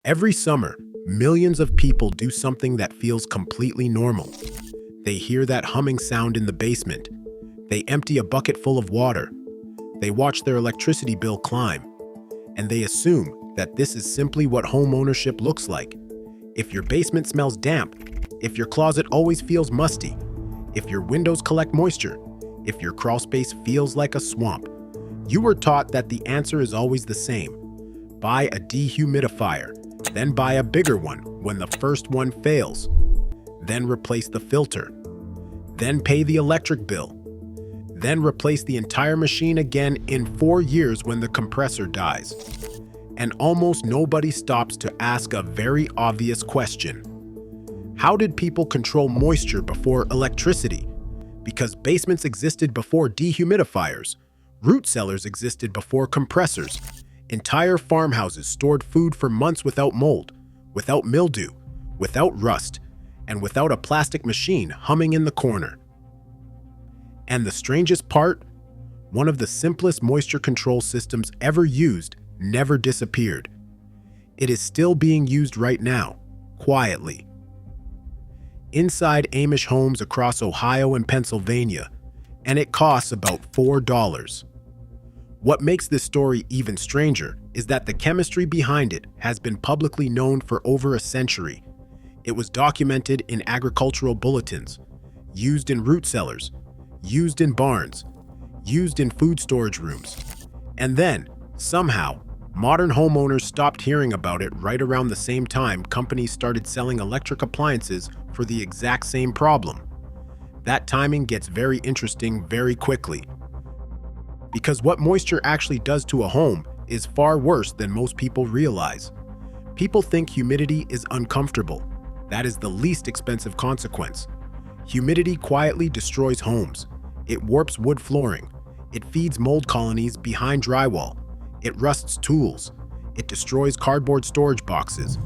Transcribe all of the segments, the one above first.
Every summer, millions of people do something that feels completely normal. They hear that humming sound in the basement. They empty a bucket full of water. They watch their electricity bill climb. And they assume that this is simply what home ownership looks like. If your basement smells damp, if your closet always feels musty, if your windows collect moisture, if your crawl space feels like a swamp, you were taught that the answer is always the same. Buy a dehumidifier, then buy a bigger one when the first one fails. Then replace the filter. Then pay the electric bill. Then replace the entire machine again in 4 years when the compressor dies. And almost nobody stops to ask a very obvious question. How did people control moisture before electricity? Because basements existed before dehumidifiers. Root cellars existed before compressors. Entire farmhouses stored food for months without mold, without mildew, without rust, and without a plastic machine humming in the corner. And the strangest part, one of the simplest moisture control systems ever used never disappeared. It is still being used right now, quietly. Inside Amish homes across Ohio and Pennsylvania, and it costs about $4. What makes this story even stranger is that the chemistry behind it has been publicly known for over a century. It was documented in agricultural bulletins, used in root cellars, used in barns, used in food storage rooms. And then, somehow, modern homeowners stopped hearing about it right around the same time companies started selling electric appliances for the exact same problem. That timing gets very interesting very quickly. Because what moisture actually does to a home is far worse than most people realize. People think humidity is uncomfortable. That is the least expensive consequence. Humidity quietly destroys homes. It warps wood flooring. It feeds mold colonies behind drywall. It rusts tools. It destroys cardboard storage boxes.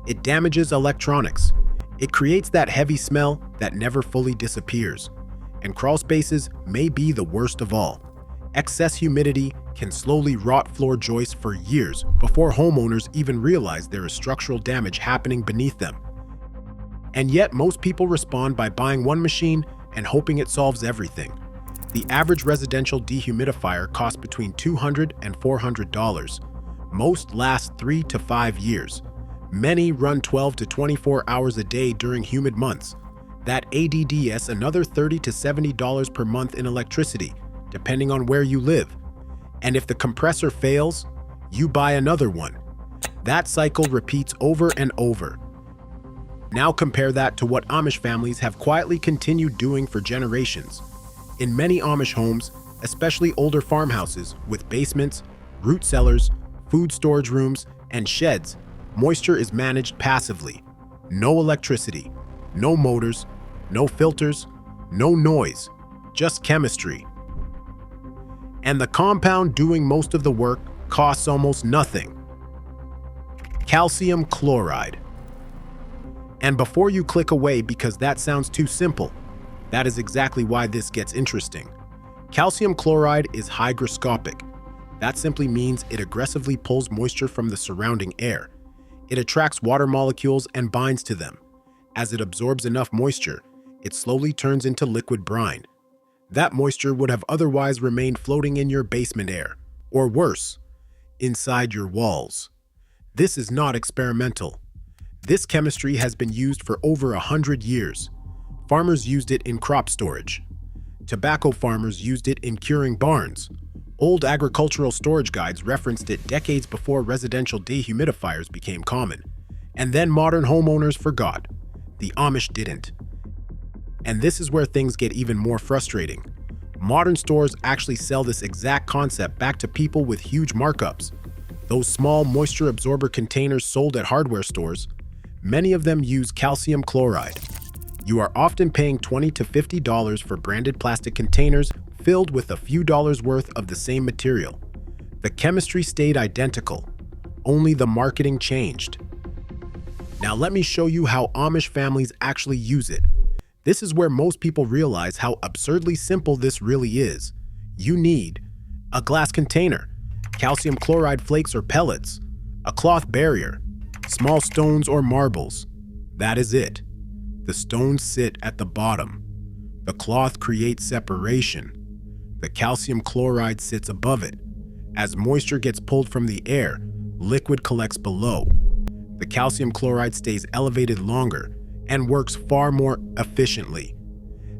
It damages electronics. It creates that heavy smell that never fully disappears. And crawl spaces may be the worst of all. Excess humidity can slowly rot floor joists for years before homeowners even realize there is structural damage happening beneath them. And yet most people respond by buying one machine and hoping it solves everything. The average residential dehumidifier costs between $200 and $400. Most last 3 to 5 years. Many run 12 to 24 hours a day during humid months. That adds another $30 to $70 per month in electricity, depending on where you live. And if the compressor fails, you buy another one. That cycle repeats over and over. Now compare that to what Amish families have quietly continued doing for generations. In many Amish homes, especially older farmhouses with basements, root cellars, food storage rooms, and sheds, moisture is managed passively. No electricity, no motors, no filters, no noise, just chemistry. And the compound doing most of the work costs almost nothing. Calcium chloride. And before you click away because that sounds too simple, that is exactly why this gets interesting. Calcium chloride is hygroscopic. That simply means it aggressively pulls moisture from the surrounding air. It attracts water molecules and binds to them. As it absorbs enough moisture, it slowly turns into liquid brine. That moisture would have otherwise remained floating in your basement air, or worse, inside your walls. This is not experimental. This chemistry has been used for over 100 years. Farmers used it in crop storage. Tobacco farmers used it in curing barns. Old agricultural storage guides referenced it decades before residential dehumidifiers became common. And then modern homeowners forgot. The Amish didn't. And this is where things get even more frustrating. Modern stores actually sell this exact concept back to people with huge markups. Those small moisture absorber containers sold at hardware stores, many of them use calcium chloride. You are often paying $20 to $50 for branded plastic containers filled with a few dollars worth of the same material. The chemistry stayed identical, only the marketing changed. Now let me show you how Amish families actually use it. This is where most people realize how absurdly simple this really is. You need a glass container, calcium chloride flakes or pellets, a cloth barrier, Small stones or marbles. That is it. The stones sit at the bottom. The cloth creates separation. The calcium chloride sits above it. As moisture gets pulled from the air, liquid collects below. The calcium chloride stays elevated longer and works far more efficiently.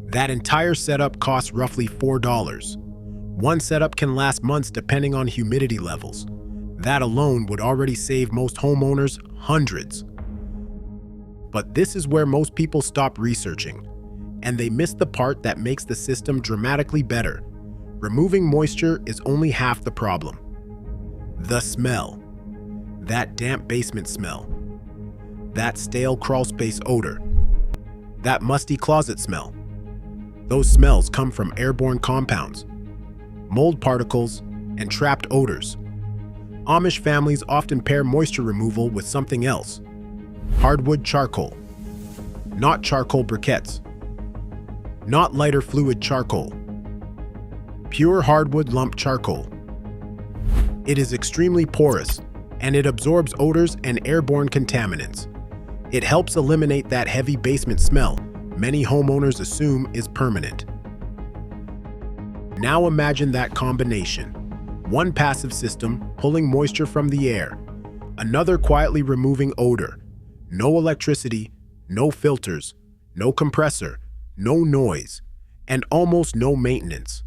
That entire setup costs roughly $4. One setup can last months depending on humidity levels. That alone would already save most homeowners hundreds. But this is where most people stop researching, and they miss the part that makes the system dramatically better. Removing moisture is only half the problem. The smell. That damp basement smell. That stale crawlspace odor. That musty closet smell. Those smells come from airborne compounds, mold particles, and trapped odors. Amish families often pair moisture removal with something else. Hardwood charcoal. Not charcoal briquettes. Not lighter fluid charcoal. Pure hardwood lump charcoal. It is extremely porous, and it absorbs odors and airborne contaminants. It helps eliminate that heavy basement smell many homeowners assume is permanent. Now imagine that combination. One passive system pulling moisture from the air, another quietly removing odor. No electricity, no filters, no compressor, no noise, and almost no maintenance.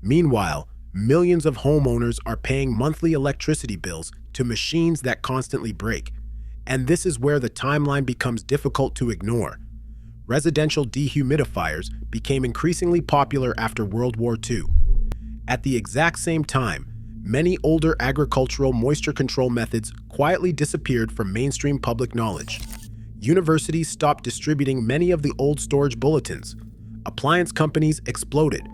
Meanwhile, millions of homeowners are paying monthly electricity bills to machines that constantly break. And this is where the timeline becomes difficult to ignore. Residential dehumidifiers became increasingly popular after World War II. At the exact same time, many older agricultural moisture control methods quietly disappeared from mainstream public knowledge. Universities stopped distributing many of the old storage bulletins. Appliance companies exploded,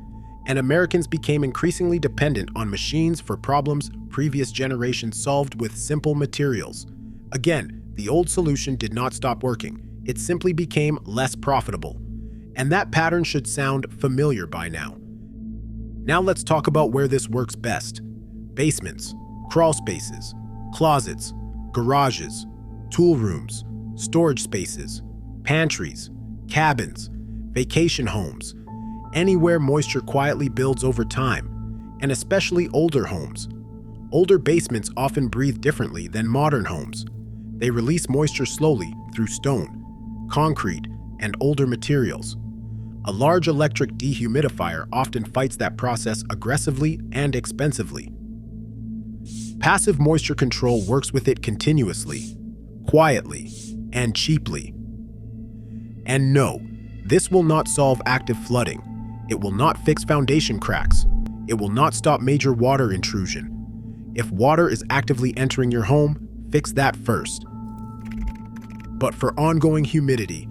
and Americans became increasingly dependent on machines for problems previous generations solved with simple materials. Again, the old solution did not stop working. It simply became less profitable. And that pattern should sound familiar by now. Now let's talk about where this works best. Basements, crawl spaces, closets, garages, tool rooms, storage spaces, pantries, cabins, vacation homes, anywhere moisture quietly builds over time, and especially older homes. Older basements often breathe differently than modern homes. They release moisture slowly through stone, concrete, and older materials. A large electric dehumidifier often fights that process aggressively and expensively. Passive moisture control works with it continuously, quietly, and cheaply. And no, this will not solve active flooding. It will not fix foundation cracks. It will not stop major water intrusion. If water is actively entering your home, fix that first. But for ongoing humidity,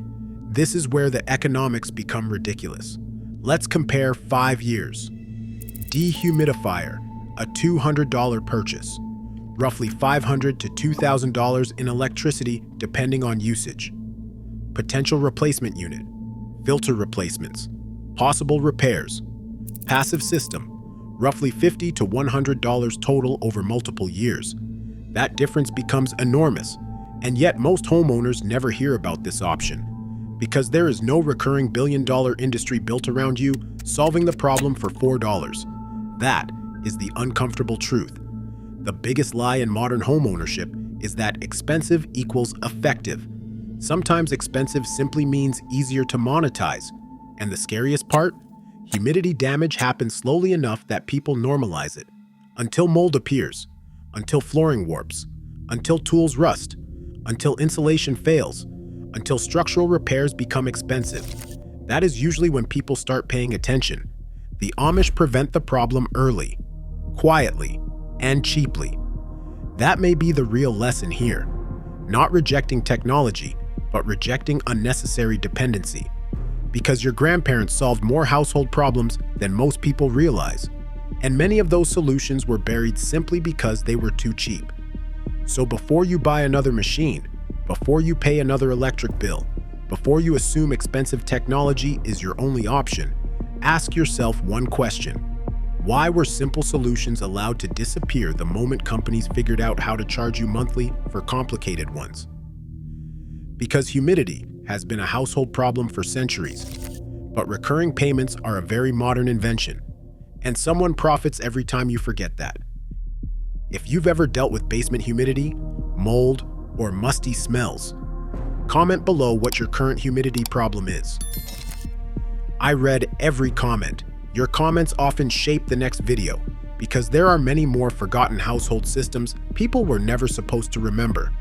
this is where the economics become ridiculous. Let's compare 5 years. Dehumidifier, a $200 purchase. Roughly $500 to $2,000 in electricity depending on usage. Potential replacement unit. Filter replacements. Possible repairs. Passive system. Roughly $50 to $100 total over multiple years. That difference becomes enormous. And yet most homeowners never hear about this option. Because there is no recurring billion-dollar industry built around you solving the problem for $4. That is the uncomfortable truth. The biggest lie in modern homeownership is that expensive equals effective. Sometimes expensive simply means easier to monetize. And the scariest part? Humidity damage happens slowly enough that people normalize it. Until mold appears. Until flooring warps. Until tools rust. Until insulation fails. Until structural repairs become expensive. That is usually when people start paying attention. The Amish prevent the problem early, quietly, and cheaply. That may be the real lesson here. Not rejecting technology, but rejecting unnecessary dependency. Because your grandparents solved more household problems than most people realize. And many of those solutions were buried simply because they were too cheap. So before you buy another machine, before you pay another electric bill, before you assume expensive technology is your only option, ask yourself one question. Why were simple solutions allowed to disappear the moment companies figured out how to charge you monthly for complicated ones? because humidity has been a household problem for centuries. But recurring payments are a very modern invention, and someone profits every time you forget that. If you've ever dealt with basement humidity, mold, or musty smells, comment below what your current humidity problem is. I read every comment. Your comments often shape the next video, because there are many more forgotten household systems people were never supposed to remember.